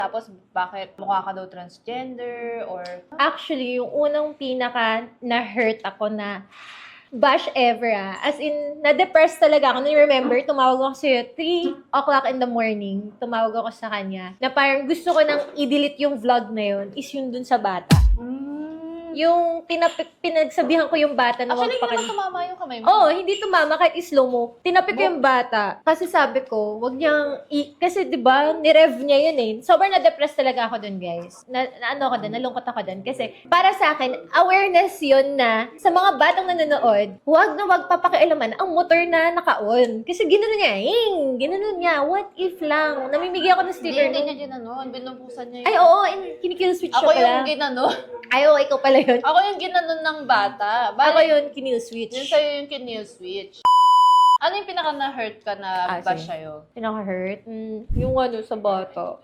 Tapos, bakit mukha ka daw transgender or... Actually, yung unang pinaka na-hurt ako na bash ever as in, na-depressed talaga ako. Remember, tumawag ako sa'yo 3 o'clock in the morning. Tumawag ako sa kanya na parang gusto ko nang i-delete yung vlog na yun is yun dun sa bata. Yung pinagsabihan ko yung bata na Actually, wag pa hindi naman tumama yung kamay mo. Oo, hindi tumama kahit slow mo. Tinapik ko yung bata. Kasi sabi ko, wag niyang kasi 'di ba, ni-rev niya yun eh. Sobrang na-depress talaga ako dun, guys. Ano ako dun, nalungkot ako dun kasi para sa akin, awareness yun na sa mga batang nanonood, wag na wag papakialaman ang motor na naka-on. Kasi ginanon niya, what if lang. Namimigay ako ng sticker. Hindi niya ginanon, binumpusan niya yun. Ay, oo, kinikill switch siya Ako pala. yung ginanon. Ay, oo, ikaw pala yun. Ako yung ginanon ng bata. Ako yun, kinill switch. Yun sa'yo yung kinill switch. Ano yung pinaka na-hurt ka na bash sige. sa'yo? Pinaka-hurt? Yung ano, sa bata.